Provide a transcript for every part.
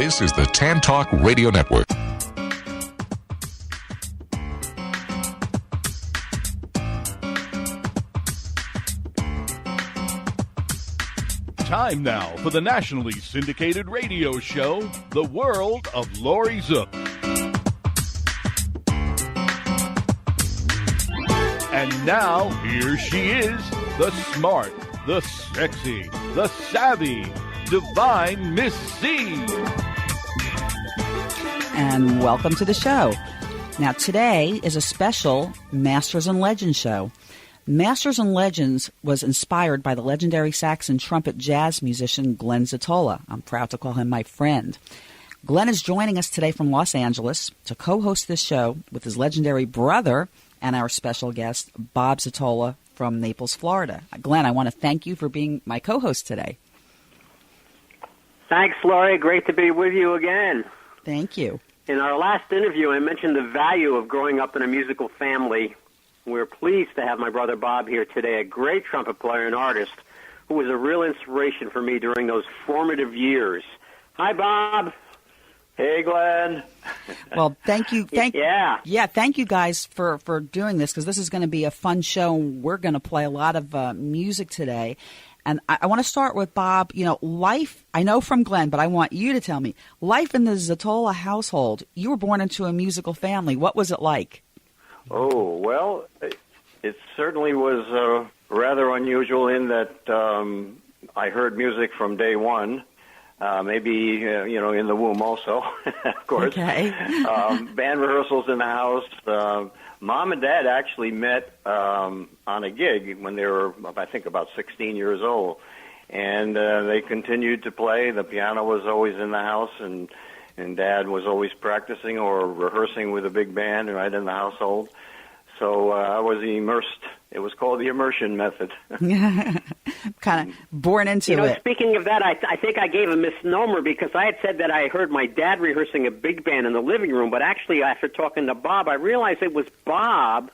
This is the Tan Talk Radio Network. Time now for the nationally syndicated radio show, The World of Laurie Zoock. And now, here she is, the smart, the sexy, the savvy, divine Miss C. And welcome to the show. Now, today is a special Masters and Legends show. Masters and Legends was inspired by the legendary sax and trumpet jazz musician Glenn Zottola. I'm proud to call him my friend. Glenn is joining us today from Los Angeles to co-host this show with his legendary brother and our special guest, Bob Zottola from Naples, Florida. Glenn, I want to thank you for being my co-host today. Thanks, Laurie. Great to be with you again. Thank you. In our last interview, I mentioned the value of growing up in a musical family. We're pleased to have my brother Bob here today, a great trumpet player and artist who was a real inspiration for me during those formative years. Hi, Bob. Hey, Glenn. Well, thank you. Thank you guys for doing this, because this is going to be a fun show. We're going to play a lot of music today. And I want to start with Bob. You know, life, I know from Glenn, but I want you to tell me, life in the Zottola household. You were born into a musical family. What was it like? Oh, well, it certainly was rather unusual in that I heard music from day one. Maybe, in the womb also, of course. Okay. Band rehearsals in the house. Mom and Dad actually met on a gig when they were, I think, about 16 years old. And they continued to play. The piano was always in the house, and Dad was always practicing or rehearsing with a big band right in the household. So I was immersed. It was called the immersion method. Kind of born into it. Speaking of that, I think I gave a misnomer because I had said that I heard my dad rehearsing a big band in the living room, but actually after talking to Bob, I realized it was Bob.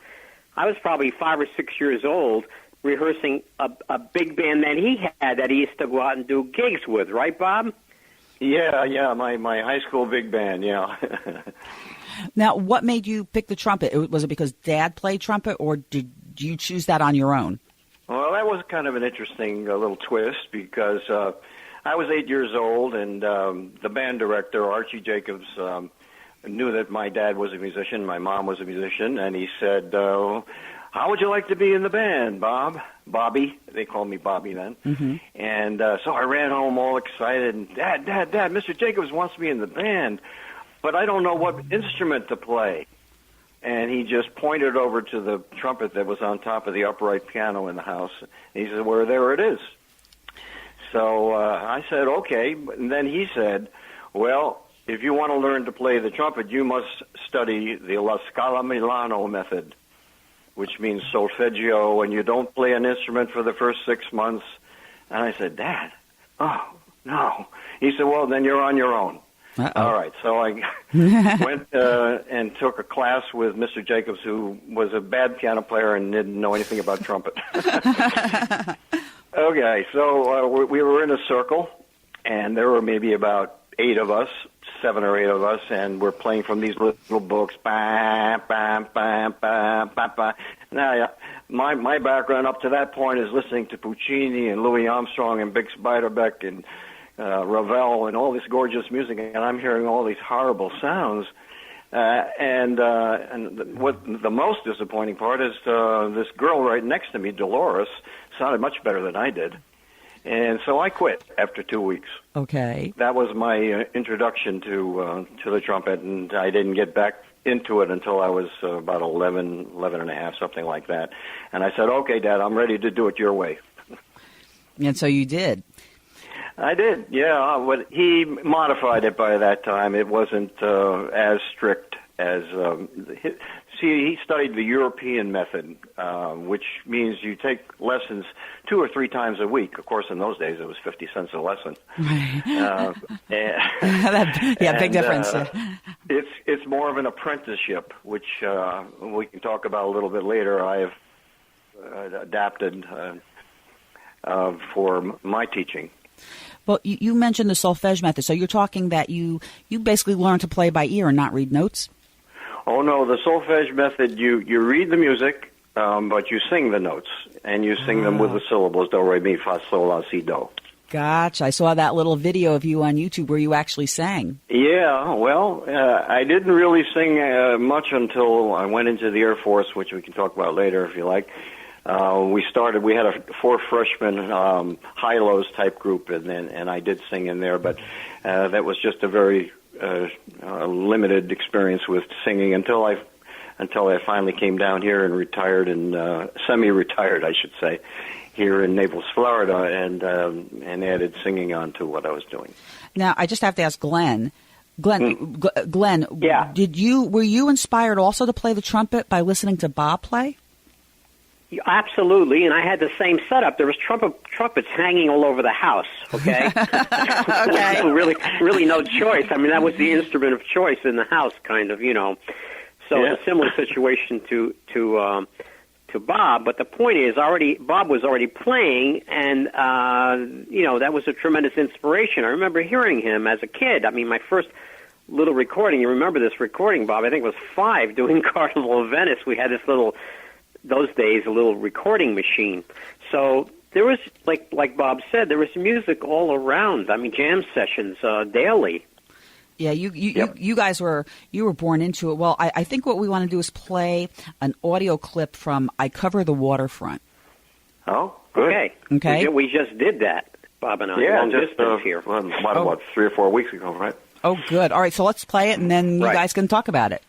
I was probably 5 or 6 years old, rehearsing a big band that he had that he used to go out and do gigs with, right, Bob? Yeah, my high school big band, yeah. Now, what made you pick the trumpet? Was it because Dad played trumpet, or did you choose that on your own? Well, that was kind of an interesting little twist because I was 8 years old, and the band director, Archie Jacobs, knew that my dad was a musician, my mom was a musician, and he said, how would you like to be in the band, Bob? Bobby. They called me Bobby then. Mm-hmm. And so I ran home all excited, and Dad, Mr. Jacobs wants me in the band, but I don't know what instrument to play. And he just pointed over to the trumpet that was on top of the upright piano in the house. And he said, well, there it is. So I said, okay. And then he said, well, if you want to learn to play the trumpet, you must study the La Scala Milano method, which means solfeggio, and you don't play an instrument for the first 6 months. And I said, Dad, oh, no. He said, well, then you're on your own. Uh-oh. All right, so I went and took a class with Mr. Jacobs, who was a bad piano player and didn't know anything about trumpet. Okay, so we were in a circle, and there were maybe about 8 of us, 7 or 8 of us, and we're playing from these little books. Bam, bam, bam, bam, bam, bam. Now, my background up to that point is listening to Puccini and Louis Armstrong and Bix Beiderbecke and Ravel and all this gorgeous music, and I'm hearing all these horrible sounds. And what the most disappointing part is this girl right next to me, Dolores, sounded much better than I did. And so I quit after 2 weeks. Okay. That was my introduction to the trumpet, and I didn't get back into it until I was about 11 and a half, something like that. And I said, okay, Dad, I'm ready to do it your way. And so you did. I did, yeah. But he modified it by that time. It wasn't as strict as... he studied the European method, which means you take lessons 2 or 3 times a week. Of course, in those days, it was 50 cents a lesson. Big difference. It's more of an apprenticeship, which we can talk about a little bit later. I have adapted for my teaching. Well, you mentioned the solfege method, so you're talking that you basically learn to play by ear and not read notes? Oh, no, the solfege method, you read the music, but you sing the notes, and you sing them with the syllables, do, re, mi, fa, sol, la, si, do. Gotcha. I saw that little video of you on YouTube where you actually sang. Yeah, well, I didn't really sing much until I went into the Air Force, which we can talk about later if you like. We had a 4 freshman high-lows type group, and I did sing in there, but that was just a very limited experience with singing until I finally came down here and retired, and semi-retired, I should say, here in Naples, Florida, and added singing on to what I was doing. Now, I just have to ask Glenn. Glenn, Yeah. Were you inspired also to play the trumpet by listening to Bob play? Absolutely, and I had the same setup. There was trumpets hanging all over the house. Okay, Okay. really no choice. I mean, that was the instrument of choice in the house, kind of, So Yeah. it's a similar situation to Bob. But the point is, Bob was already playing, and that was a tremendous inspiration. I remember hearing him as a kid. I mean, my first little recording. You remember this recording, Bob? I think it was 5 doing Carnival of Venice. We had this those days, a little recording machine. So there was, like Bob said, there was music all around. I mean, jam sessions daily. Yeah, you guys were born into it. Well, I think what we want to do is play an audio clip from "I Cover the Waterfront." Oh, good. Okay. We just did that, Bob and I. Yeah, long just distance here. about 3 or 4 weeks ago, right? Oh, good. All right, so let's play it, and then you Right. guys can talk about it.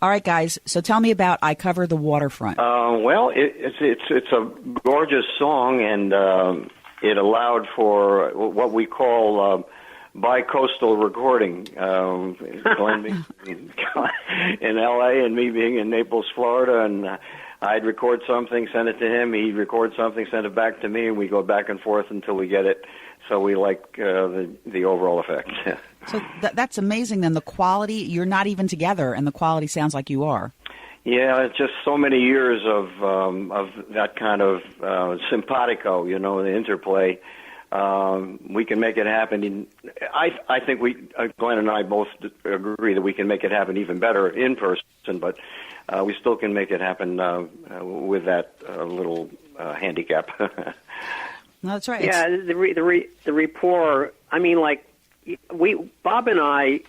All right, guys. So tell me about "I Cover the Waterfront." Well, it's a gorgeous song, and it allowed for what we call bi-coastal recording. Glenn being in L.A. and me being in Naples, Florida, and I'd record something, send it to him. He'd record something, send it back to me, and we go back and forth until we get it. So we like the overall effect. So that's amazing. Then the quality, you're not even together, and the quality sounds like you are. Yeah, it's just so many years of that kind of simpatico, the interplay. We can make it happen. I think Glenn and I both agree that we can make it happen even better in person, but we still can make it happen with that little handicap. No, that's right. Yeah, the rapport. I mean, Bob and I,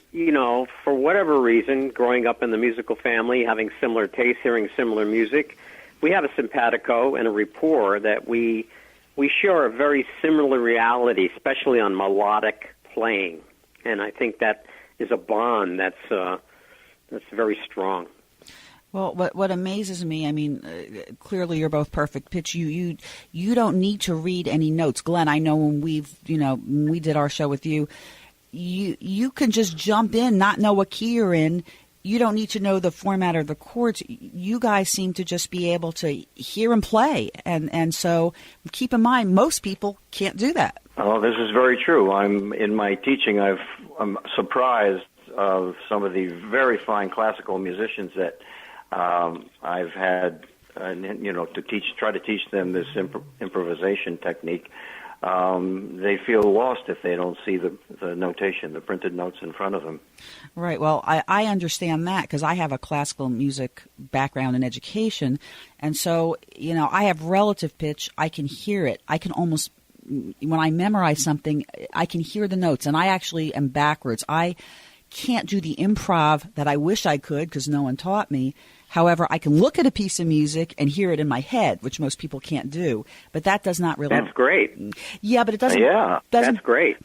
for whatever reason, growing up in the musical family, having similar tastes, hearing similar music, we have a simpatico and a rapport that we share a very similar reality, especially on melodic playing, and I think that is a bond that's very strong. Well, what amazes me, I mean, clearly you're both perfect pitch. You don't need to read any notes, Glenn. I know when when we did our show with you, you can just jump in, not know what key you're in. You don't need to know the format or the chords. You guys seem to just be able to hear and play, and so keep in mind, most people can't do that. Oh, this is very true. In my teaching, I'm surprised of some of the very fine classical musicians that I've had, try to teach them this improvisation technique. They feel lost if they don't see the notation, the printed notes in front of them. Right. Well, I understand that because I have a classical music background in education. And so, I have relative pitch. I can hear it. I can almost, when I memorize something, I can hear the notes. And I actually am backwards. can't do the improv that I wish I could because no one taught me. However, I can look at a piece of music and hear it in my head, which most people can't do. But that does not really. That's great. Yeah, but it doesn't. Yeah, doesn't, that's great.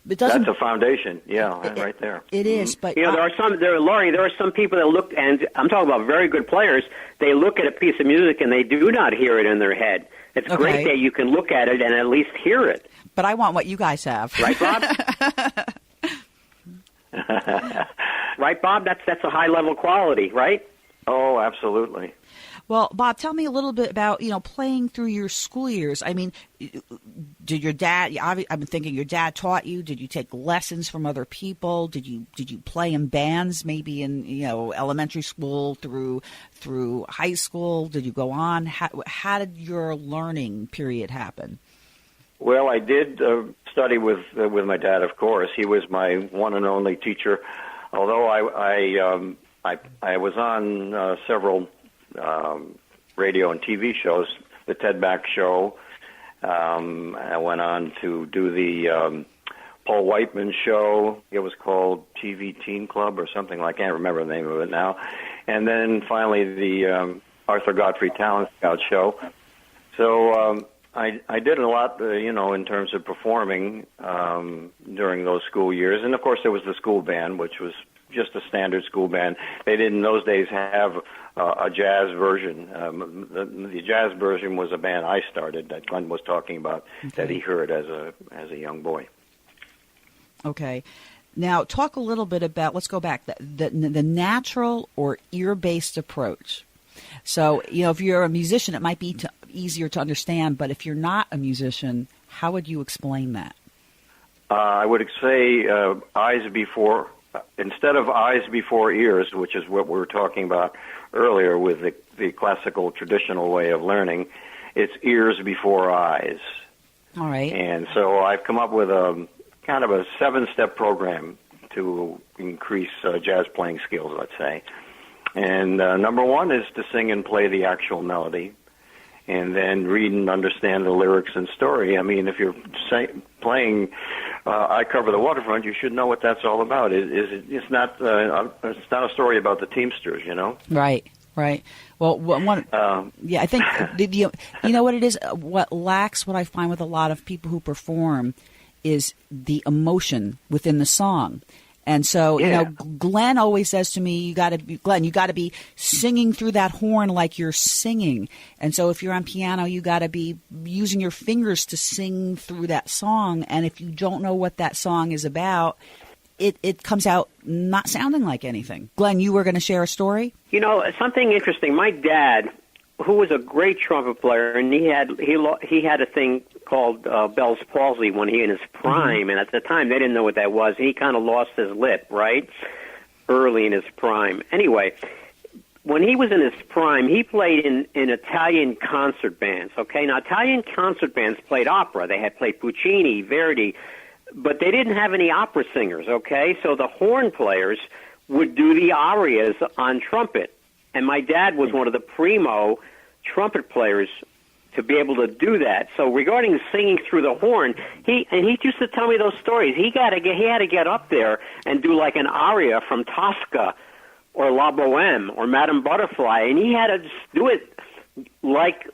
It doesn't. That's a foundation. Yeah, right there. It is, but there are some. Laurie, there are some people that look, and I'm talking about very good players. They look at a piece of music and they do not hear it in their head. It's great that you can look at it and at least hear it. But I want what you guys have, right, Bob? Right, Bob? That's a high level quality, right? Oh, absolutely. Well, Bob, tell me a little bit about, playing through your school years. I mean, did your dad, I've been thinking your dad taught you, did you take lessons from other people? Did you play in bands maybe in, elementary school through high school? Did you go on? How did your learning period happen? Well, I did study with my dad, of course. He was my one and only teacher, although I was on several radio and TV shows, the Ted Back Show. I went on to do the Paul Whiteman show. It was called TV Teen Club or something like that. I can't remember the name of it now. And then finally the Arthur Godfrey Talent Scout show. So I did a lot, in terms of performing during those school years. And, of course, there was the school band, which was just a standard school band. They didn't in those days have a jazz version. The jazz version was a band I started that Glenn was talking about that he heard as a young boy. Okay. Now, talk a little bit about, let's go back, the natural or ear-based approach. So, if you're a musician, it might be easier to understand, but if you're not a musician, how would you explain that? I would say instead of eyes before ears, which is what we were talking about earlier with the classical traditional way of learning, it's ears before eyes. All right. And so I've come up with a kind of a 7-step program to increase jazz playing skills, let's say. And number one is to sing and play the actual melody, and then read and understand the lyrics and story. I mean, if you're playing I Cover the Waterfront, you should know what that's all about. It's not a story about the Teamsters, Right. Well, I think you know what it is. What lacks, what I find with a lot of people who perform, is the emotion within the song. And so, Glenn always says to me, you got to be singing through that horn like you're singing. And so if you're on piano, you got to be using your fingers to sing through that song. And if you don't know what that song is about, it comes out not sounding like anything. Glenn, you were going to share a story? Something interesting. My dad, who was a great trumpet player, and he had a thing called Bell's palsy when he in his prime, and at the time they didn't know what that was. He kind of lost his lip, right, early in his prime. Anyway, when he was in his prime, he played in Italian concert bands. Okay, now Italian concert bands played opera. They had played Puccini, Verdi, but they didn't have any opera singers. Okay, so the horn players would do the arias on trumpet. And my dad was one of the primo trumpet players to be able to do that. So regarding singing through the horn, he used to tell me those stories. He had to get up there and do like an aria from Tosca or La Boheme or Madame Butterfly, and he had to just do it like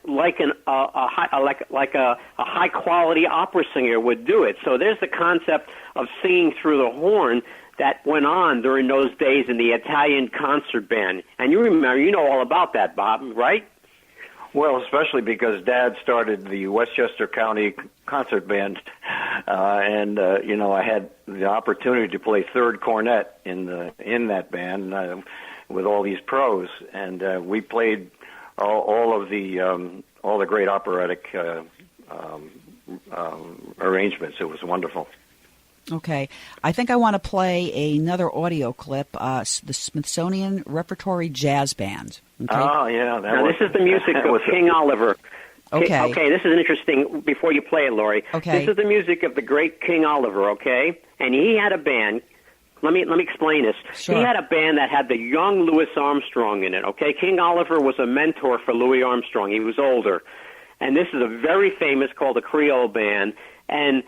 a high quality opera singer would do it. So there's the concept of singing through the horn that went on during those days in the Italian concert band. And you know all about that, Bob, right? Well, especially because Dad started the Westchester County Concert Band, and I had the opportunity to play third cornet in that band with all these pros, and we played all the great operatic arrangements. It was wonderful. Okay. I think I want to play another audio clip, the Smithsonian Repertory Jazz Band. Okay? Oh, yeah. This is the music of King Oliver. Okay. Okay, this is an interesting, before you play it, Laurie. Okay. This is the music of the great King Oliver, okay? And he had a band. Let me explain this. Sure. He had a band that had the young Louis Armstrong in it, okay? King Oliver was a mentor for Louis Armstrong. He was older. And this is a very famous, called the Creole Band. And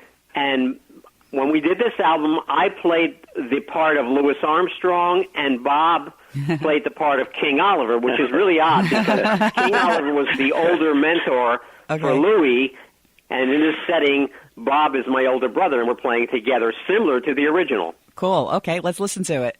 when we did this album, I played the part of Louis Armstrong, and Bob played the part of King Oliver, which is really odd because King Oliver was the older mentor for Louis, and in this setting, Bob is my older brother, and we're playing together, similar to the original. Cool. Okay, let's listen to it.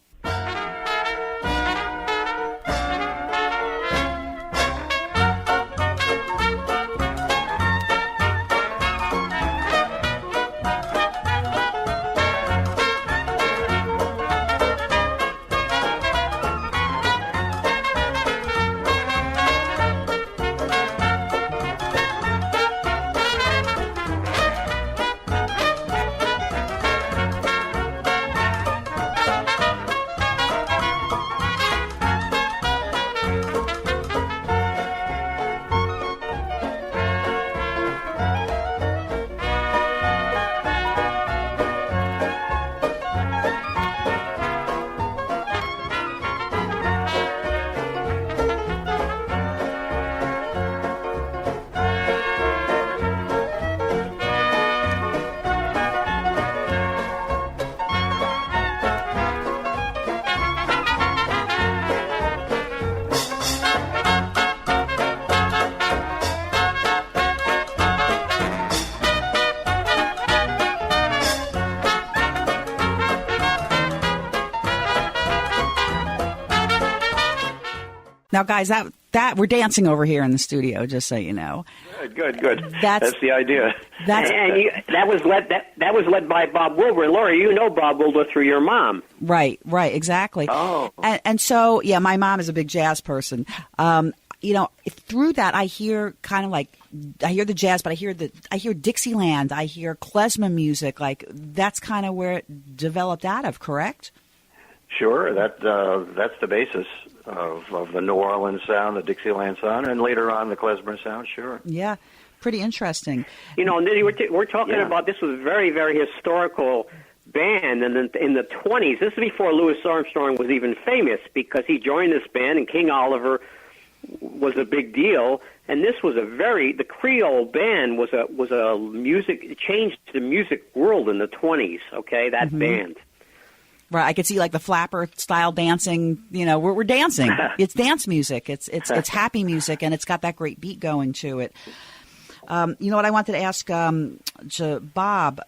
Now, guys, that we're dancing over here in the studio, just so you know. Good. That's the idea. That was led by Bob Wilbur. And Laurie, you know Bob Wilbur through your mom. Right, exactly. Oh. And so, yeah, my mom is a big jazz person. Through that, I hear kind of like, I hear the jazz, but I hear Dixieland, I hear klezmer music. Like, that's kind of where it developed out of, correct? Sure, that's the basis of the New Orleans sound, the Dixieland sound, and later on the klezmer sound. Sure. Yeah, pretty interesting. You know, we're talking about, this was a very, very historical band, and in the 20s, this is before Louis Armstrong was even famous, because he joined this band, and King Oliver was a big deal. And this was the Creole band was a music, it changed the music world in the 20s. Okay, that band. Right, I could see like the flapper style dancing. You know, we're dancing. It's dance music. It's happy music, and it's got that great beat going to it. You know what I wanted to ask to Bob?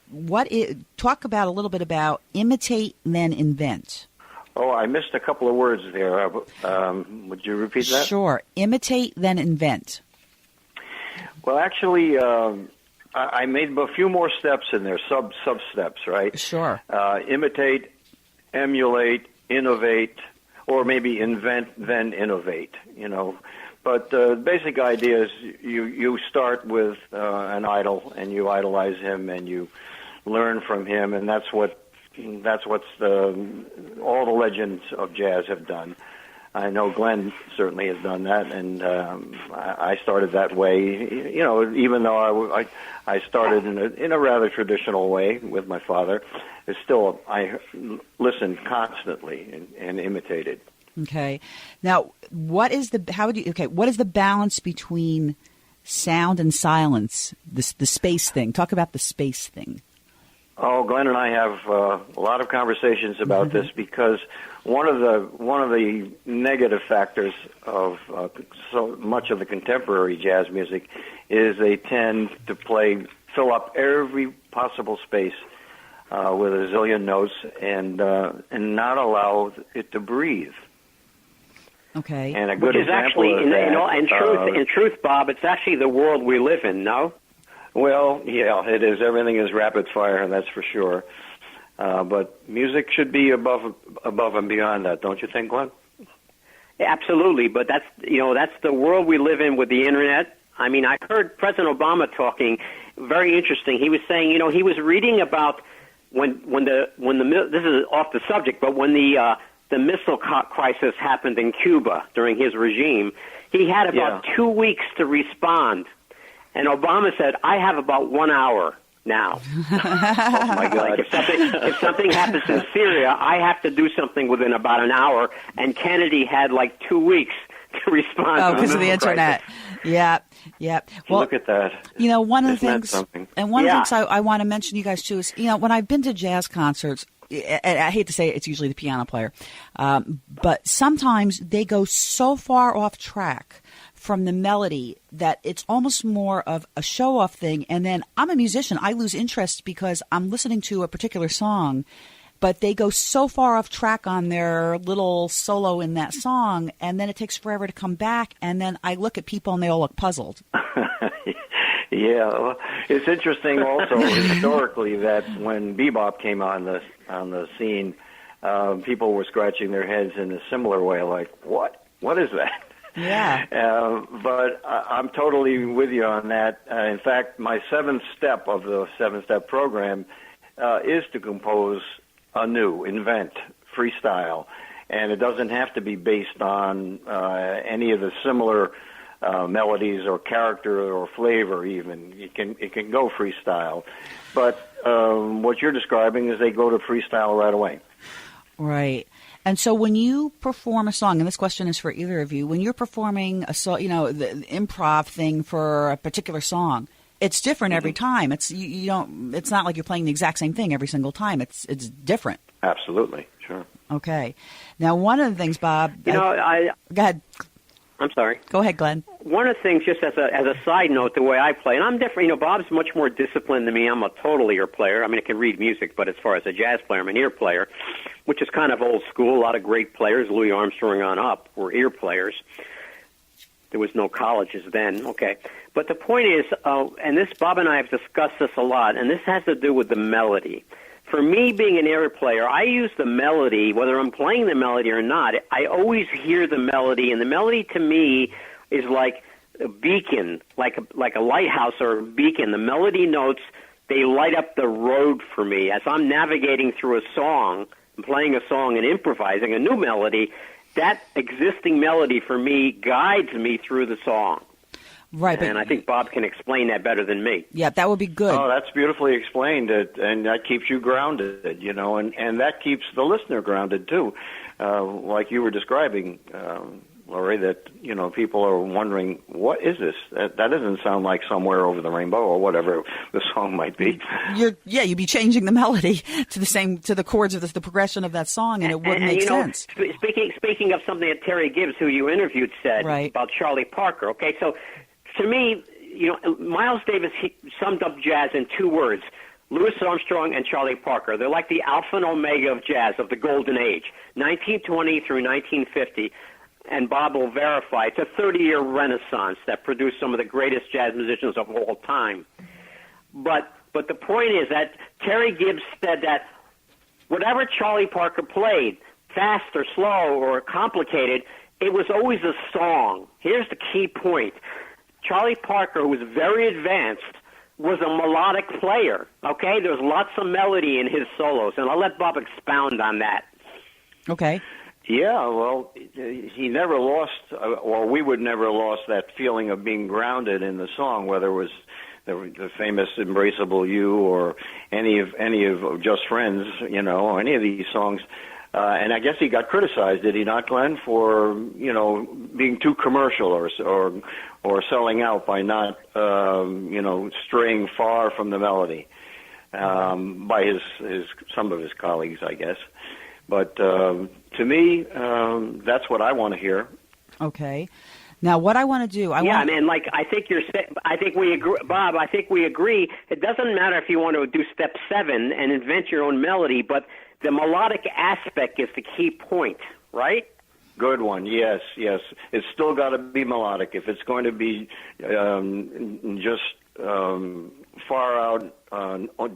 Talk about a little bit about imitate then invent. Oh, I missed a couple of words there. Would you repeat that? Sure. Imitate then invent. Well, actually, I made a few more steps in there, sub steps, right? Sure. Imitate, emulate, innovate, or maybe invent, then innovate, you know. But the basic idea is you start with an idol, and you idolize him, and you learn from him, and that's what's all the legends of jazz have done. I know Glenn certainly has done that, and I started that way. You know, even though I started in a rather traditional way with my father, it's still I listened constantly and imitated. Okay, now what is the balance between sound and silence? The space thing. Talk about the space thing. Oh, Glenn and I have a lot of conversations about this, because one of the negative factors of so much of the contemporary jazz music is they tend to fill up every possible space with a zillion notes and not allow it to breathe. Okay, and a good Which is example actually, of that, in truth, Bob, it's actually the world we live in. No. Well, yeah, it is. Everything is rapid fire, that's for sure. But music should be above and beyond that, don't you think, Glenn? Absolutely, but that's the world we live in with the internet. I mean, I heard President Obama talking, very interesting. He was saying, he was reading about when the this is off the subject, but when the missile crisis happened in Cuba during his regime, he had about 2 weeks to respond. And Obama said, I have about 1 hour now. Oh, my God. Like if something happens in Syria, I have to do something within about an hour. And Kennedy had like 2 weeks. response. Oh, because of the internet. Yeah. Well, look at that. One of the Isn't that things, something? and one of the things I want to mention to you guys too is, when I've been to jazz concerts, and I hate to say it, it's usually the piano player, but sometimes they go so far off track from the melody that it's almost more of a show-off thing. And then I'm a musician. I lose interest because I'm listening to a particular song, but they go so far off track on their little solo in that song, and then it takes forever to come back, and then I look at people and they all look puzzled. Yeah, well, it's interesting also historically that when bebop came on the scene, people were scratching their heads in a similar way, like, what is that? Yeah. But I'm totally with you on that. In fact, my seventh step of the seven-step program is to compose anew, invent, freestyle. And it doesn't have to be based on any of the similar melodies or character or flavor even. It can go freestyle. But what you're describing is they go to freestyle right away. Right. And so when you perform a song, and this question is for either of you, when you're performing a song, the improv thing for a particular song, it's different every time. It's it's not like you're playing the exact same thing every single time. It's different. Absolutely. Sure. Okay. Now, one of the things, Bob, go ahead. I'm sorry. Go ahead, Glenn. One of the things, just as a side note, the way I play, and I'm different. Bob's much more disciplined than me. I'm a total ear player. I mean, I can read music, but as far as a jazz player, I'm an ear player, which is kind of old school. A lot of great players, Louis Armstrong on up, were ear players. There was no colleges then. Okay. But the point is, and this, Bob and I have discussed this a lot, and this has to do with the melody. For me, being an ear player, I use the melody, whether I'm playing the melody or not. I always hear the melody, and the melody to me is like a beacon, like a lighthouse or a beacon. The melody notes, they light up the road for me. As I'm navigating through a song, playing a song and improvising a new melody, that existing melody for me guides me through the song. Right, and I think Bob can explain that better than me. Yeah, that would be good. Oh, that's beautifully explained, and that keeps you grounded, and that keeps the listener grounded, too. Like you were describing, Laurie, that, people are wondering, what is this? That doesn't sound like Somewhere Over the Rainbow or whatever the song might be. You'd be changing the melody to the chords of the progression of that song, and it wouldn't make sense. Speaking of something that Terry Gibbs, who you interviewed, said about Charlie Parker, okay, so to me, Miles Davis summed up jazz in two words, Louis Armstrong and Charlie Parker. They're like the alpha and omega of jazz, of the golden age, 1920 through 1950. And Bob will verify, it's a 30-year renaissance that produced some of the greatest jazz musicians of all time. But the point is that Terry Gibbs said that whatever Charlie Parker played, fast or slow or complicated, it was always a song. Here's the key point. Charlie Parker, who was very advanced, was a melodic player, okay? There's lots of melody in his solos, and I'll let Bob expound on that. Okay. Yeah, well, he never lost, or we would never have lost that feeling of being grounded in the song, whether it was the famous Embraceable You or any of Just Friends, or any of these songs. And I guess he got criticized, did he not, Glenn, for being too commercial or selling out by not straying far from the melody by some of his colleagues, I guess. But to me, that's what I want to hear. Okay. Now, what I want to do, I think we agree, Bob. I think we agree. It doesn't matter if you want to do step 7 and invent your own melody, but the melodic aspect is the key point, right? Good one. Yes. It's still got to be melodic. If it's going to be just far out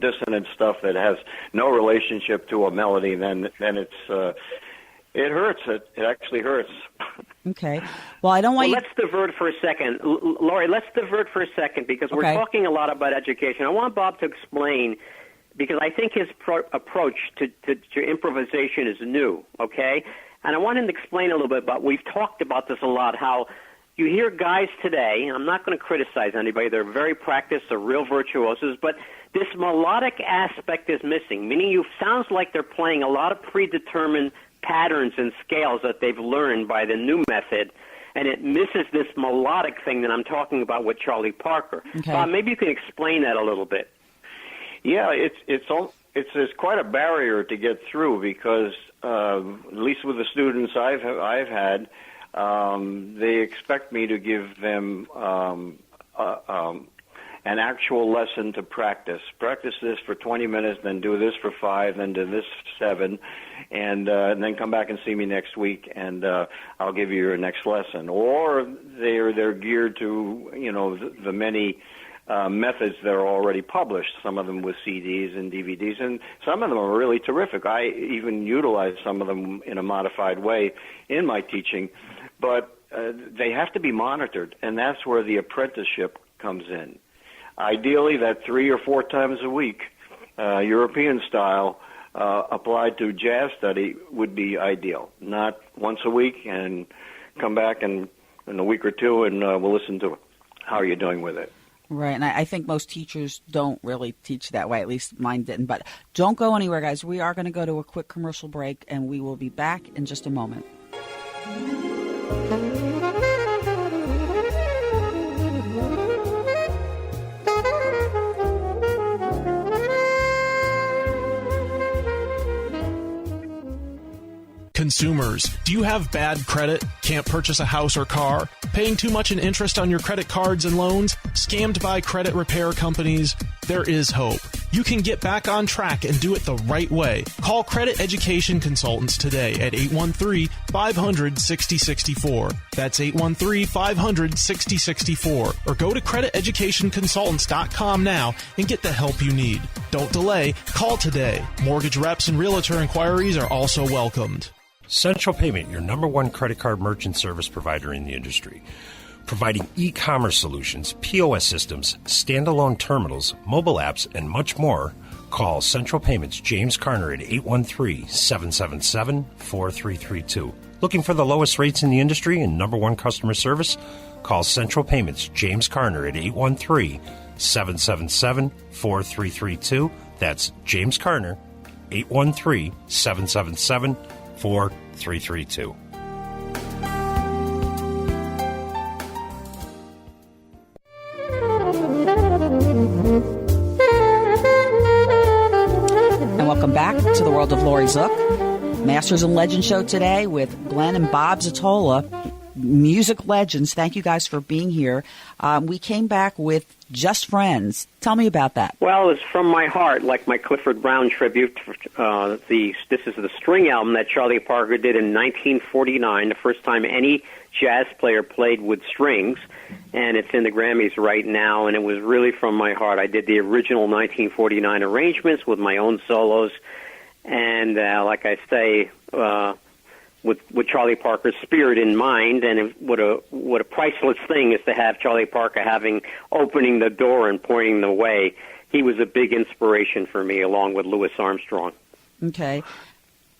dissonant stuff that has no relationship to a melody, then it's it hurts. It actually hurts. Okay. Well, I don't want you... Let's divert for a second. Laurie, let's divert for a second because we're talking a lot about education. I want Bob to explain, because I think his approach to improvisation is new, okay? And I want him to explain a little bit about, we've talked about this a lot, how you hear guys today, and I'm not going to criticize anybody, they're very practiced, they're real virtuosos, but this melodic aspect is missing, meaning it sounds like they're playing a lot of predetermined patterns and scales that they've learned by the new method, and it misses this melodic thing that I'm talking about with Charlie Parker. Okay. Maybe you can explain that a little bit. Yeah, it's quite a barrier to get through because at least with the students I've had, they expect me to give them an actual lesson to practice. Practice this for 20 minutes, then do this for 5, then do this for 7, and then come back and see me next week, and I'll give you your next lesson. Or they're geared to the many methods that are already published. Some of them with CDs and DVDs, and some of them are really terrific. I even utilize some of them in a modified way in my teaching, but they have to be monitored, and that's where the apprenticeship comes in. Ideally, that 3 or 4 times a week, European style, applied to jazz study would be ideal. Not once a week and come back in a week or two and we'll listen to it. How are you doing with it? Right, and I think most teachers don't really teach that way. At least mine didn't. But don't go anywhere, guys. We are going to go to a quick commercial break, and we will be back in just a moment. Consumers, do you have bad credit? Can't purchase a house or car? Paying too much in interest on your credit cards and loans? Scammed by credit repair companies? There is hope. You can get back on track and do it the right way. Call Credit Education Consultants today at 813-500-6064. That's 813-500-6064. Or go to crediteducationconsultants.com now and get the help you need. Don't delay. Call today. Mortgage reps and realtor inquiries are also welcomed. Central Payment, your #1 credit card merchant service provider in the industry. Providing e-commerce solutions, POS systems, standalone terminals, mobile apps, and much more. Call Central Payments James Carner at 813-777-4332. Looking for the lowest rates in the industry and #1 customer service? Call Central Payments James Carner at 813-777-4332. That's James Carner, 813-777-4332. And welcome back to the world of Laurie Zoock. Masters and Legends show today with Glenn and Bob Zottola, music legends. Thank you guys for being here. We came back with Just Friends. Tell me about that. Well, it's from my heart, like my Clifford Brown tribute. This is the string album that Charlie Parker did in 1949, the first time any jazz player played with strings, and it's in the Grammys right now, and it was really from my heart. I did the original 1949 arrangements with my own solos, and like I say, with Charlie Parker's spirit in mind, and what a priceless thing is to have Charlie Parker opening the door and pointing the way. He was a big inspiration for me, along with Louis Armstrong. Okay.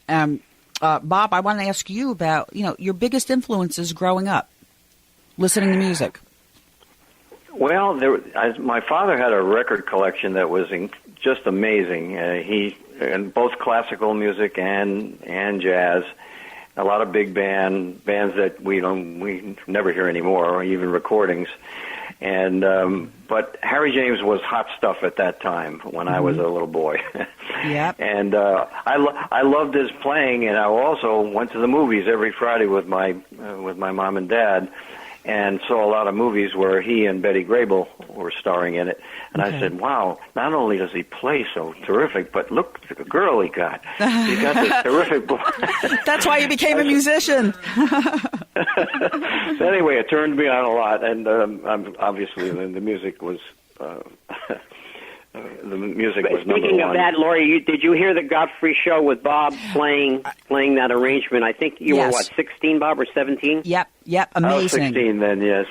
Bob, I want to ask you about, your biggest influences growing up, listening to music. Well, my father had a record collection that was just amazing. And both classical music and jazz. A lot of big bands that we never hear anymore, or even recordings. And but Harry James was hot stuff at that time when I was a little boy. Yep. And I loved his playing, and I also went to the movies every Friday with my mom and dad, and saw a lot of movies where he and Betty Grable were starring in it. And I said, wow, not only does he play so terrific, but look at the girl he got. He got this terrific boy. That's why you became a musician. So anyway, it turned me on a lot, and obviously the music was... the music was number one. Speaking of that, Laurie, did you hear the Godfrey show with Bob playing that arrangement? I think you were, 16, Bob, or 17? Yep, amazing. I was 16 then, yes.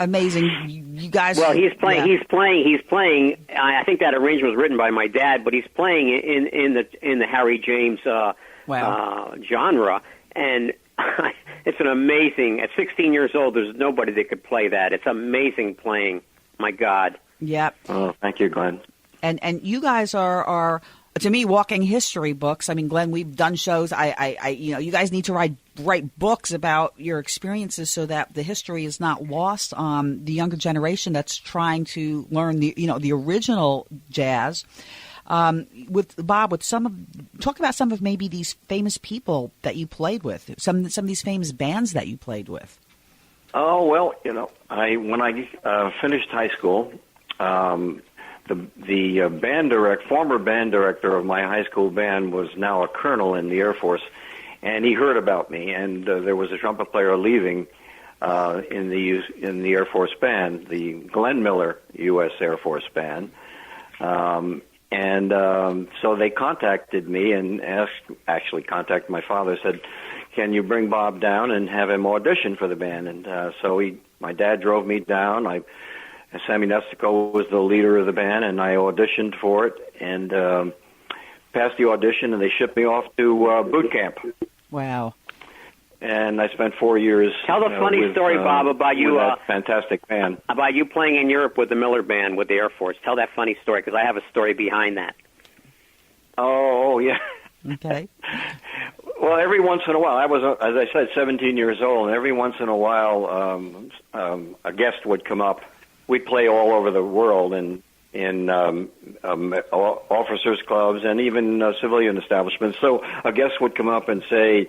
Amazing. You guys... Well, he's playing. I think that arrangement was written by my dad, but he's playing in the Harry James genre, and it's an amazing... At 16 years old, there's nobody that could play that. It's amazing playing. My God. Yep. Oh, thank you, Glenn. And you guys are to me, walking history books. I mean, Glenn, we've done shows. You guys need to write books about your experiences so that the history is not lost on the younger generation that's trying to learn the original jazz. With Bob, talk about some of maybe these famous people that you played with, some of these famous bands that you played with. Oh, well, when I finished high school, the former band director of my high school band was now a colonel in the Air Force, and he heard about me, and there was a trumpet player leaving in the Air Force band, the Glenn Miller U.S. Air Force band. So they contacted me and contacted my father, said, can you bring Bob down and have him audition for the band? And my dad drove me down. Sammy Nestico was the leader of the band, and I auditioned for it and passed the audition, and they shipped me off to boot camp. Wow. And I spent 4 years. Tell the funny story, Bob, about you. That fantastic band. About you playing in Europe with the Miller Band with the Air Force. Tell that funny story, because I have a story behind that. Oh, yeah. Okay. Well, every once in a while, I was, as I said, 17 years old, and every once in a while, a guest would come up. We'd play all over the world in officers' clubs and even civilian establishments. So a guest would come up and say,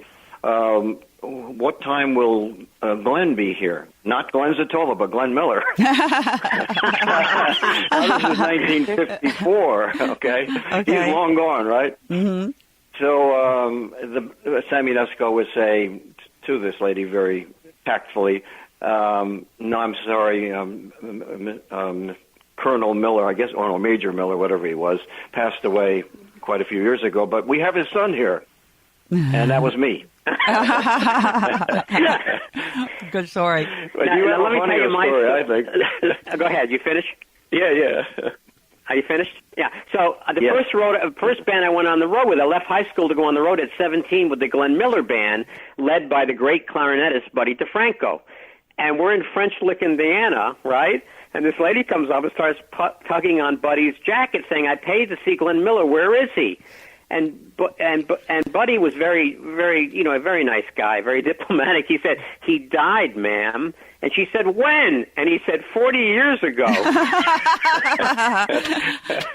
what time will Glenn be here? Not Glenn Zottola, but Glenn Miller. This is 1954, okay? He's long gone, right? Mm-hmm. So Sammy Nestico would say to this lady very tactfully, no, I'm sorry, Colonel Miller, I guess, or no, Major Miller, whatever he was, passed away quite a few years ago, but we have his son here. And that was me. Good story. But you have let me tell you my story, I think. Go ahead. You finished? Yeah. Are you finished? Yeah. So first band I went on the road with, I left high school to go on the road at 17 with the Glenn Miller Band, led by the great clarinetist Buddy DeFranco. And we're in French Lick, Indiana, right? And this lady comes up and starts tugging on Buddy's jacket, saying, I paid to see Glenn Miller. Where is he? And Buddy was very, very, a very nice guy, very diplomatic. He said, he died, ma'am. And she said, when? And he said, 40 years ago.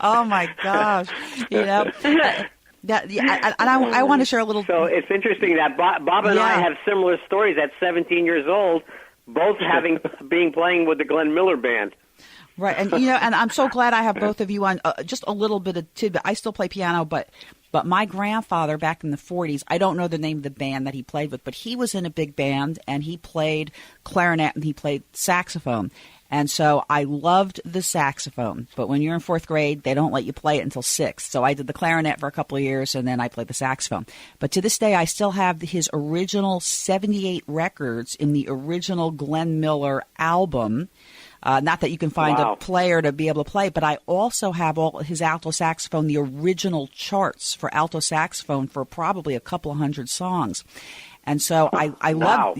Oh, my gosh. I want to share a little. So it's interesting that Bob and I have similar stories at 17 years old, both playing with the Glenn Miller Band. Right, and and I'm so glad I have both of you on. Just a little bit of tidbit. I still play piano, but my grandfather back in the 40s, I don't know the name of the band that he played with, but he was in a big band and he played clarinet and he played saxophone. And so I loved the saxophone, but when you're in fourth grade, they don't let you play it until sixth. So I did the clarinet for a couple of years, and then I played the saxophone. But to this day, I still have his original 78 records in the original Glenn Miller album. Not that you can find a player to be able to play, but I also have all his alto saxophone, the original charts for alto saxophone for probably a couple of hundred songs. And so I loved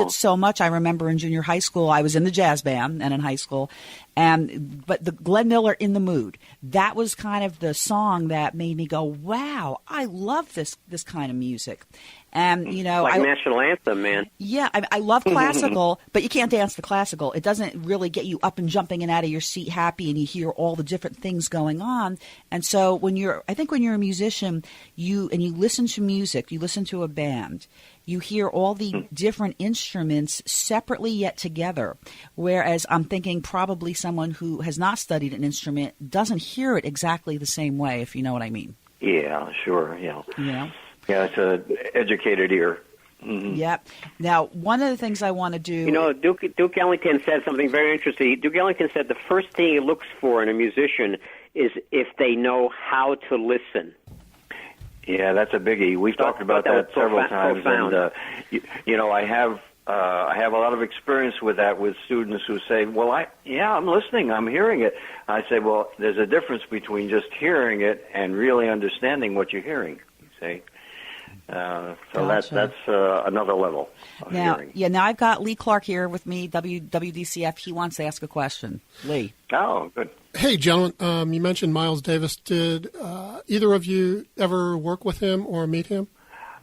it so much. I remember in junior high school, I was in the jazz band and in high school, but the Glenn Miller In the Mood, that was kind of the song that made me go, wow, I love this kind of music. And like national anthem, man. Yeah, I love classical, but you can't dance to classical. It doesn't really get you up and jumping and out of your seat happy, and you hear all the different things going on. And so when you're a musician, you listen to music, you listen to a band, you hear all the different instruments separately yet together. Whereas I'm thinking probably someone who has not studied an instrument doesn't hear it exactly the same way, if you know what I mean. Yeah, sure. Yeah. Yeah, it's an educated ear. Mm-hmm. Yep. Now, one of the things I want to do... Duke Ellington said something very interesting. Duke Ellington said the first thing he looks for in a musician is if they know how to listen. Yeah, that's a biggie. We've talked about that several times. Profound. And, I have a lot of experience with that with students who say, well, I'm listening, I'm hearing it. I say, well, there's a difference between just hearing it and really understanding what you're hearing, you see. So Gotcha. that's another level of hearing. Yeah, now I've got Lee Clark here with me, WDCF. He wants to ask a question. Lee. Oh, good. Hey, gentlemen, you mentioned Miles Davis. Did either of you ever work with him or meet him?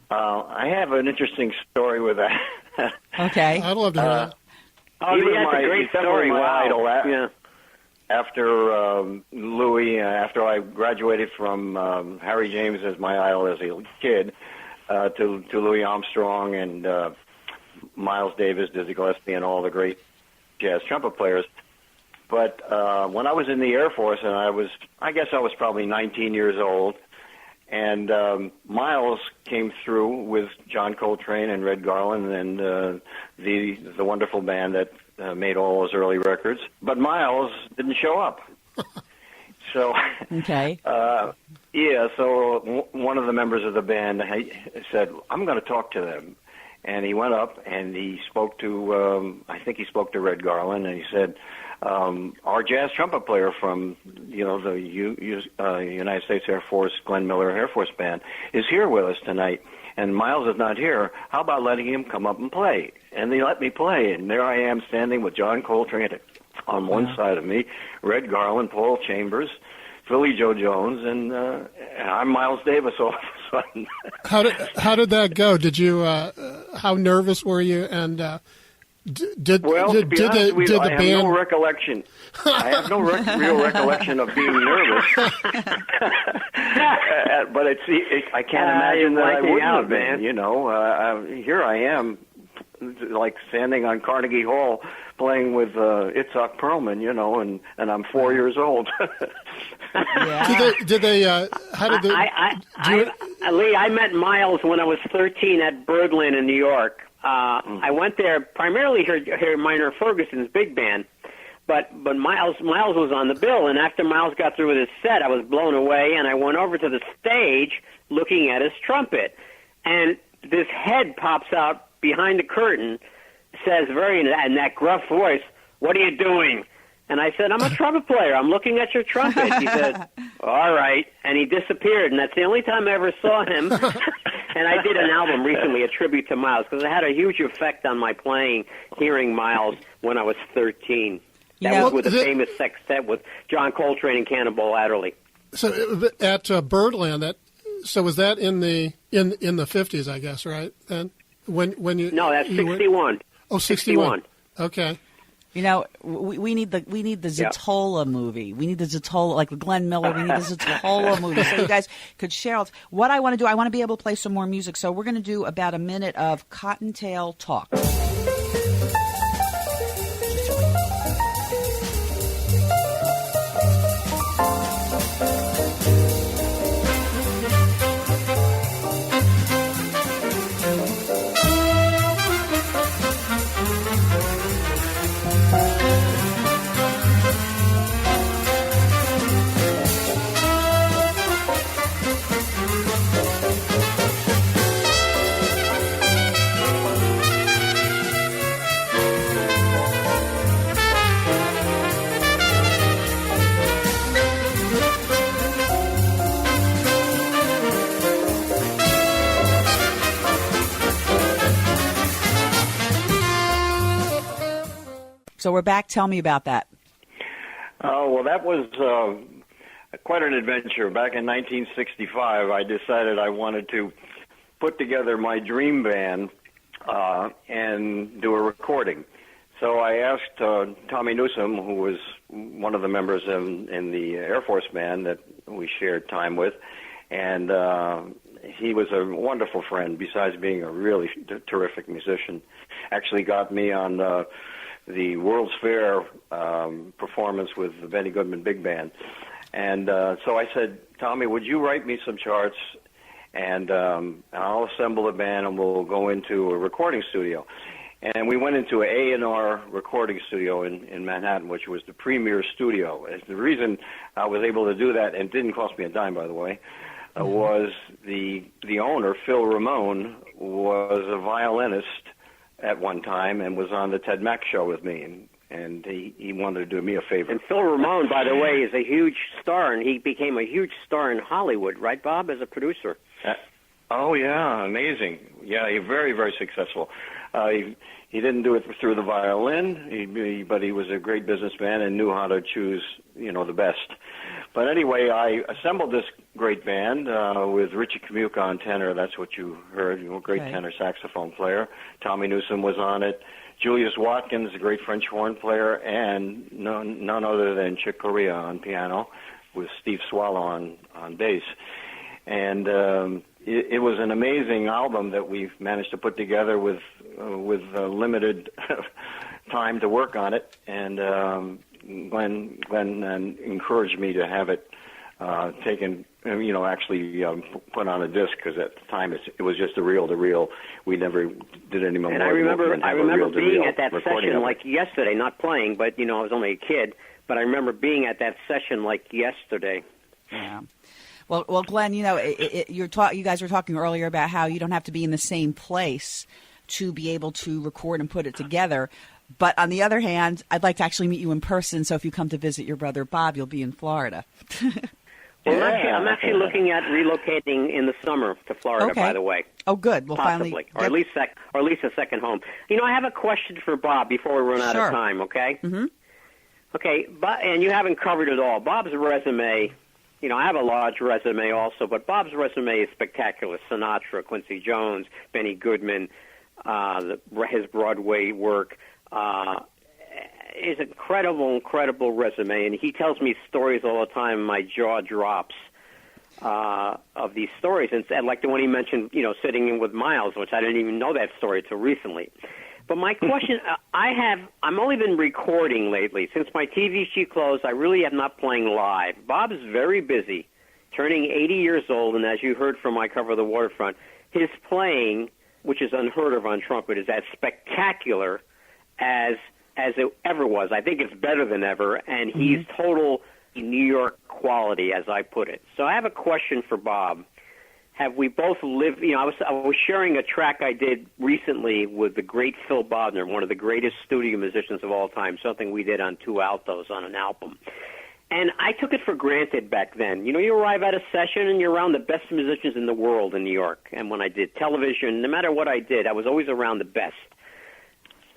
I have an interesting story with that. Okay. I'd love to hear that. That's a great story. Wow. Idol. Yeah. After Louis, after I graduated from Harry James as my idol as a kid, to Louis Armstrong and Miles Davis, Dizzy Gillespie, and all the great jazz trumpet players. But when I was in the Air Force, and I guess I was probably 19 years old, and Miles came through with John Coltrane and Red Garland and the wonderful band that made all those early records. But Miles didn't show up. So, okay. So one of the members of the band said, "I'm going to talk to them." And he went up and he spoke to, I think he spoke to Red Garland, and he said, our jazz trumpet player from, the United States Air Force, Glenn Miller Air Force Band, is here with us tonight. And Miles is not here. How about letting him come up and play? And they let me play. And there I am standing with John Coltrane on one side of me, Red Garland, Paul Chambers, Philly Joe Jones, and I'm Miles Davis all of a sudden. How did that go? Did you? How nervous were you? And did the I band? have no recollection. I have no real recollection of being nervous. But I can't imagine that I wouldn't have been. Here I am, like standing on Carnegie Hall, playing with Itzhak Perlman, and I'm 4 years old. Yeah. Did they? How did they? Lee, I met Miles when I was 13 at Birdland in New York. I went there primarily to hear Minor Ferguson's big band, but Miles was on the bill, and after Miles got through with his set, I was blown away, and I went over to the stage looking at his trumpet, and this head pops out behind the curtain, says in that gruff voice, "What are you doing?" And I said, "I'm a trumpet player. I'm looking at your trumpet." He said, "All right." And he disappeared, and that's the only time I ever saw him. And I did an album recently, a tribute to Miles, because it had a huge effect on my playing, hearing Miles when I was 13. That was with a famous sextet with John Coltrane and Cannonball Adderley. So at Birdland, so was that in the 50s, I guess, right? Then when you no, that's 61. Oh, 61. Okay. We need the Zottola movie. We need the Zottola, like Glenn Miller. We need the Zottola movie. So you guys could share. What I want to do, I want to be able to play some more music. So we're going to do about a minute of Cottontail Talk. So we're back. Tell me about that. Oh, well, that was quite an adventure. Back in 1965, I decided I wanted to put together my dream band and do a recording. So I asked Tommy Newsom, who was one of the members in the Air Force band that we shared time with, and he was a wonderful friend, besides being a really terrific musician. Actually got me on the World's Fair performance with the Benny Goodman Big Band. And so I said, "Tommy, would you write me some charts, and I'll assemble a band, and we'll go into a recording studio." And we went into an A&R recording studio in Manhattan, which was the premier studio. And the reason I was able to do that, and it didn't cost me a dime, by the way, was the owner, Phil Ramone, was a violinist at one time and was on the Ted Mack show with me, and he wanted to do me a favor. And Phil Ramone, by the way, is a huge star, and he became a huge star in Hollywood, right, Bob, as a producer? Oh, yeah, amazing. Yeah, he's very, very successful. He didn't do it through the violin, but he was a great businessman and knew how to choose, the best. But anyway, I assembled this great band with Richie Camuca on tenor. That's what you heard, great tenor saxophone player. Tommy Newsom was on it. Julius Watkins, a great French horn player, and none other than Chick Corea on piano, with Steve Swallow on bass. And it was an amazing album that we've managed to put together with limited time to work on it. And Glenn encouraged me to have it taken, actually put on a disc, because at the time it was just a reel-to-reel. We never did any more. And I remember being at that session like yesterday, not playing, but I was only a kid. But I remember being at that session like yesterday. Yeah. Well, Glenn, you guys were talking earlier about how you don't have to be in the same place to be able to record and put it together. But on the other hand, I'd like to actually meet you in person. So if you come to visit your brother Bob, you'll be in Florida. Well, I'm actually looking at relocating in the summer to Florida. Okay. By the way. Oh, good. Well, possibly, or at least a second home. I have a question for Bob before we run out of time. Okay. Mm-hmm. Okay, and you haven't covered it all. Bob's resume. I have a large resume also, but Bob's resume is spectacular. Sinatra, Quincy Jones, Benny Goodman, his Broadway work. Is incredible resume, and he tells me stories all the time. My jaw drops of these stories, and like the one he mentioned, sitting in with Miles, which I didn't even know that story until recently. But my question, I'm only been recording lately. Since my TVC closed, I really am not playing live. Bob is very busy, turning 80 years old, and as you heard from my cover of the Waterfront, his playing, which is unheard of on trumpet, is as spectacular as it ever was. I think it's better than ever, and he's total New York quality, as I put it. So I have a question for Bob. Have we both lived, I was sharing a track I did recently with the great Phil Bodner, one of the greatest studio musicians of all time, something we did on 2 altos on an album. And I took it for granted back then. You arrive at a session and you're around the best musicians in the world in New York. And when I did television, no matter what I did, I was always around the best.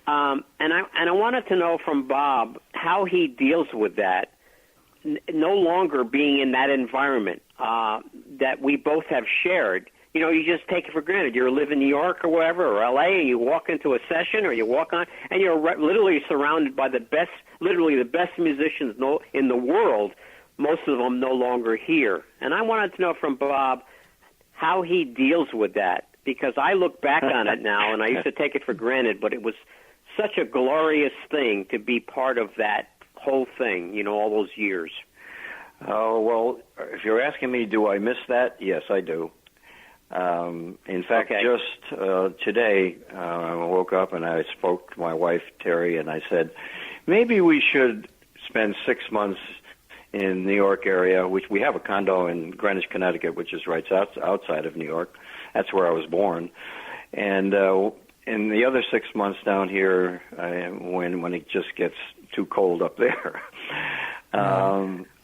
And I wanted to know from Bob how he deals with that, no longer being in that environment that we both have shared. You just take it for granted. You live in New York or wherever, or L.A., and you walk into a session or you walk on, and you're literally surrounded by the best musicians in the world, most of them no longer here. And I wanted to know from Bob how he deals with that, because I look back on it now, and I used to take it for granted, but it was such a glorious thing to be part of that whole thing, all those years. Oh, well, if you're asking me, do I miss that? Yes, I do. In fact, just today, I woke up and I spoke to my wife, Terry, and I said, maybe we should spend 6 months in New York area, which we have a condo in Greenwich, Connecticut, which is right outside of New York. That's where I was born. And in the other 6 months down here, when it just gets too cold up there,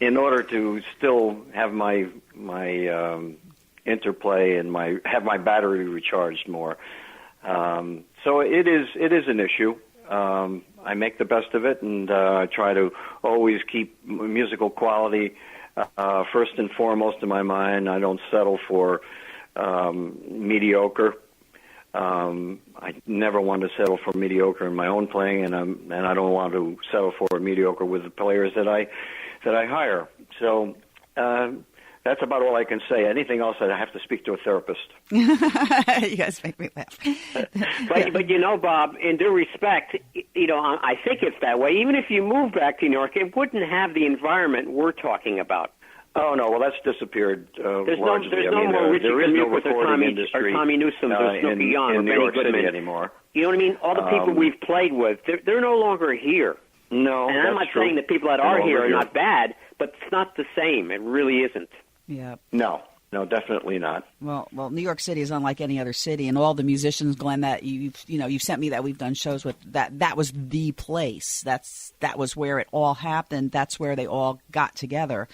in order to still have my interplay and have my battery recharged more. So it is an issue. I make the best of it, and try to always keep musical quality first and foremost in my mind. I don't settle for mediocre. I never want to settle for mediocre in my own playing, and I don't want to settle for mediocre with the players that I hire. So that's about all I can say. Anything else, I have to speak to a therapist. You guys make me laugh. But Bob, in due respect, I think it's that way. Even if you move back to New York, it wouldn't have the environment we're talking about. Oh, no, well, that's disappeared There's largely. no more Richie Camuca or Tommy Newsom or Snoopy Young or New Benny York Goodman City anymore. You know what I mean? All the people we've played with, they're no longer here. No, and I'm not saying that people that are here are not bad, but it's not the same. It really isn't. Yeah. No, definitely not. Well, New York City is unlike any other city, and all the musicians, Glenn, that you've sent me that we've done shows with, that was the place. That was where it all happened. That's where they all got together.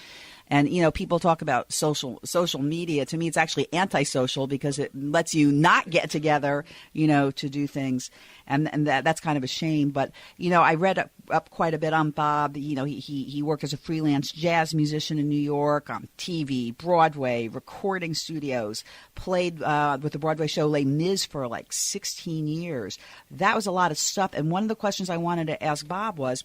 And, people talk about social media. To me, it's actually antisocial because it lets you not get together, to do things. And that's kind of a shame. But, I read up quite a bit on Bob. He worked as a freelance jazz musician in New York, on TV, Broadway, recording studios, played with the Broadway show Les Mis for like 16 years. That was a lot of stuff. And one of the questions I wanted to ask Bob was,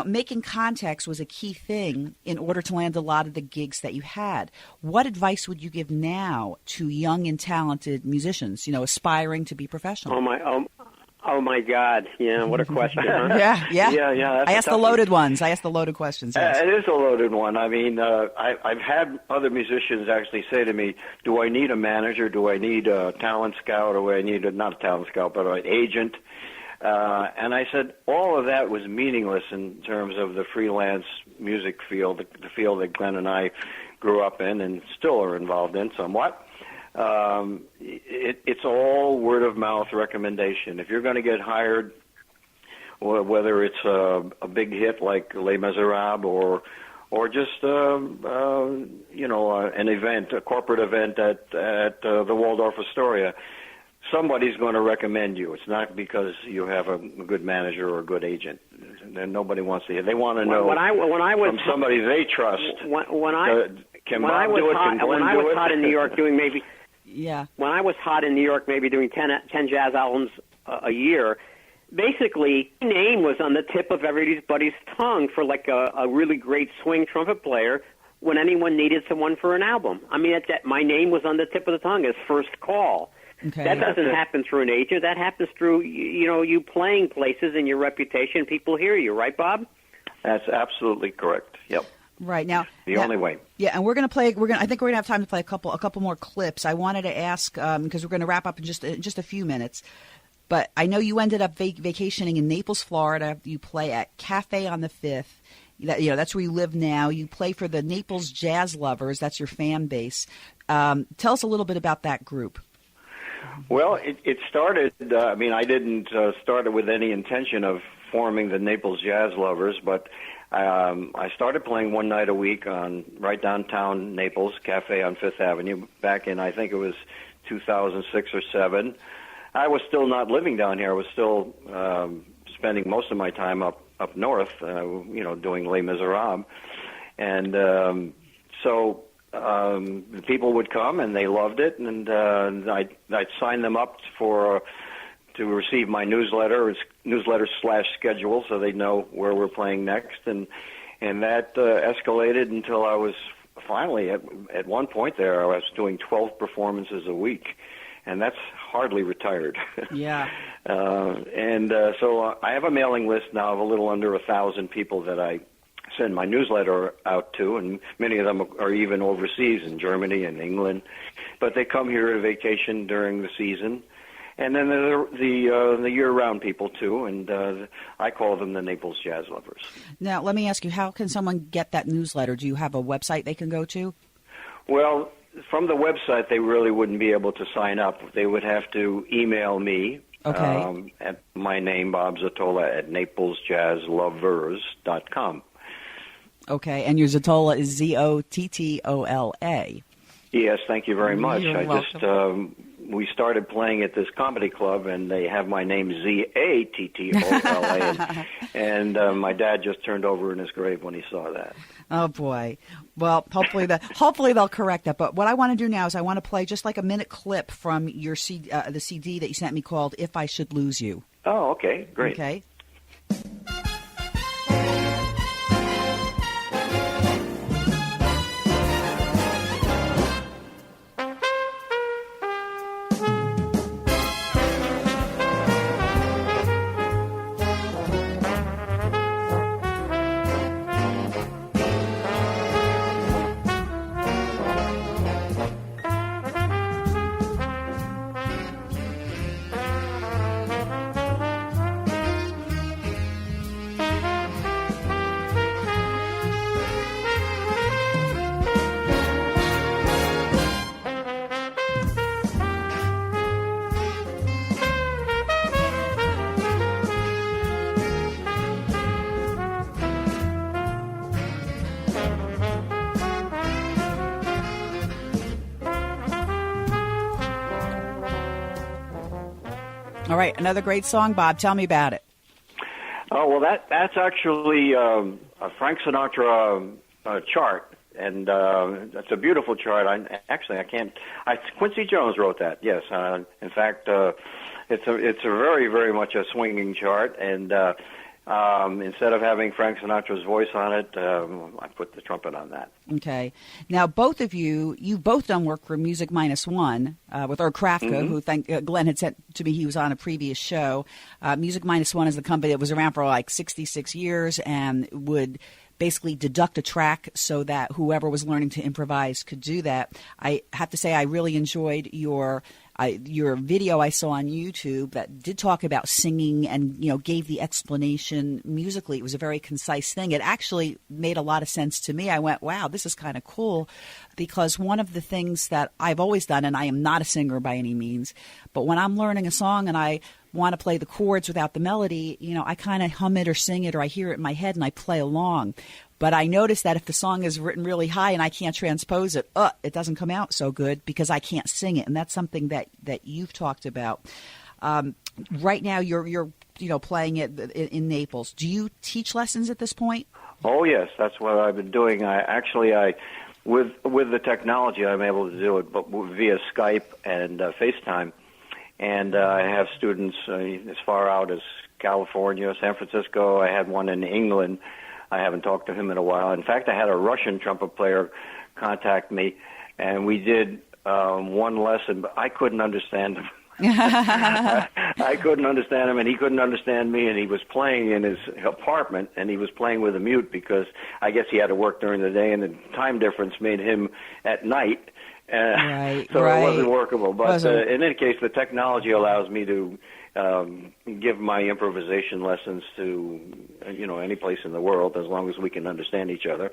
making contacts was a key thing in order to land a lot of the gigs that you had. What advice would you give now to young and talented musicians, aspiring to be professional? Oh my God! Yeah, what a question! Huh? Yeah. I asked the loaded ones. I asked the loaded questions. Yes. It is a loaded one. I mean, I've had other musicians actually say to me, "Do I need a manager? Do I need a talent scout? Or do I need not a talent scout, but an agent?" And I said all of that was meaningless in terms of the freelance music field, the field that Glenn and I grew up in and still are involved in somewhat. It's all word of mouth recommendation. If you're going to get hired, whether it's a big hit like Les Miserables or just an event, a corporate event at the Waldorf Astoria, somebody's going to recommend you. It's not because you have a good manager or a good agent. Nobody wants to hear. They want to know from somebody they trust. When I was hot in New York doing maybe. Yeah. When I was hot in New York, maybe doing 10 jazz albums a year, basically, my name was on the tip of everybody's tongue for like a really great swing trumpet player when anyone needed someone for an album. I mean, my name was on the tip of the tongue as first call. Okay. That doesn't happen through an agent. That happens through, you playing places and your reputation. People hear you, right, Bob? That's absolutely correct. Yep. Right now, the only way. Yeah, and we're going to play. I think we're going to have time to play a couple more clips. I wanted to ask because we're going to wrap up in just a few minutes. But I know you ended up vacationing in Naples, Florida. You play at Cafe on the Fifth. That's where you live now. You play for the Naples Jazz Lovers. That's your fan base. Tell us a little bit about that group. Well, it started. I didn't start it with any intention of forming the Naples Jazz Lovers, but I started playing one night a week on right downtown Naples, Cafe on Fifth Avenue, back in, I think it was 2006 or 7. I was still not living down here. I was still spending most of my time up north, doing Les Miserables. And so the people would come, and they loved it, and I'd sign them up to receive my newsletter / schedule, so they'd know where we're playing next, and that escalated until I was finally at one point there I was doing 12 performances a week, and that's hardly retired. Yeah. So I have a mailing list now of a little under 1,000 people that I send my newsletter out to, and many of them are even overseas in Germany and England, but they come here to vacation during the season. And then there are the year-round people, too, and I call them the Naples Jazz Lovers. Now, let me ask you, how can someone get that newsletter? Do you have a website they can go to? Well, from the website, they really wouldn't be able to sign up. They would have to email me at my name, Bob Zottola, at naplesjazzlovers.com. Okay, and your Zottola is Zottola. Yes, thank you very much. You're welcome. We started playing at this comedy club, and they have my name Zattola, and my dad just turned over in his grave when he saw that. Oh boy! Well, hopefully they'll correct that. But what I want to do now is I want to play just like a minute clip from your the CD that you sent me called "If I Should Lose You." Oh, okay, great. Okay. All right, another great song, Bob. Tell me about it. Oh, well, that's actually a Frank Sinatra chart, and that's a beautiful chart. Quincy Jones wrote that. Yes, in fact, it's a very, very much a swinging chart, and instead of having Frank Sinatra's voice on it, I put the trumpet on that. Okay. Now, both of you've both done work for Music Minus One with Art Krafka, who Glenn had sent to me. He was on a previous show. Music Minus One is the company that was around for like 66 years and would basically deduct a track so that whoever was learning to improvise could do that. I have to say I really enjoyed your video I saw on YouTube that did talk about singing and, gave the explanation musically. It was a very concise thing. It actually made a lot of sense to me. I went, wow, this is kind of cool, because one of the things that I've always done, and I am not a singer by any means, but when I'm learning a song and I want to play the chords without the melody, I kind of hum it or sing it or I hear it in my head and I play along. But I noticed that if the song is written really high and I can't transpose it, it doesn't come out so good because I can't sing it. And that's something that you've talked about. Right now, you're playing it in Naples. Do you teach lessons at this point? Oh yes, that's what I've been doing. With the technology, I'm able to do it, but via Skype and FaceTime. And I have students as far out as California, San Francisco. I had one in England. I haven't talked to him in a while. In fact, I had a Russian trumpet player contact me, and we did one lesson, but I couldn't understand him. I couldn't understand him, and he couldn't understand me, and he was playing in his apartment, and he was playing with a mute because I guess he had to work during the day, and the time difference made him at night. It wasn't workable. But in any case, the technology allows me to give my improvisation lessons to any place in the world, as long as we can understand each other.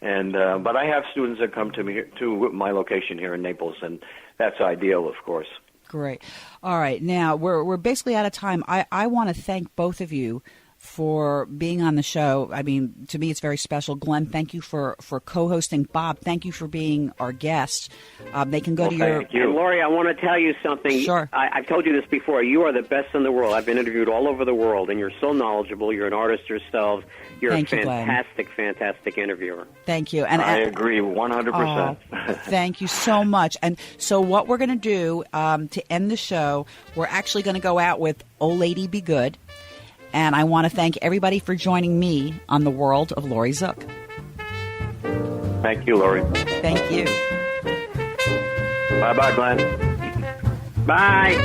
And but I have students that come to me to my location here in Naples, and that's ideal, of course. Great. All right. Now we're basically out of time. I want to thank both of you for being on the show. I mean, to me, it's very special. Glenn, thank you for co-hosting. Bob, thank you for being our guest. They can go to your... Thank you. And Laurie, I want to tell you something. Sure. I've told you this before. You are the best in the world. I've been interviewed all over the world, and you're so knowledgeable. You're an artist yourself. You're a fantastic interviewer. Thank you. And I agree 100%. Thank you so much. And so what we're going to do to end the show, we're actually going to go out with "Oh Lady Be Good." And I want to thank everybody for joining me on The World of Laurie Zoock. Thank you, Laurie. Thank you. Bye-bye, Glenn. Bye.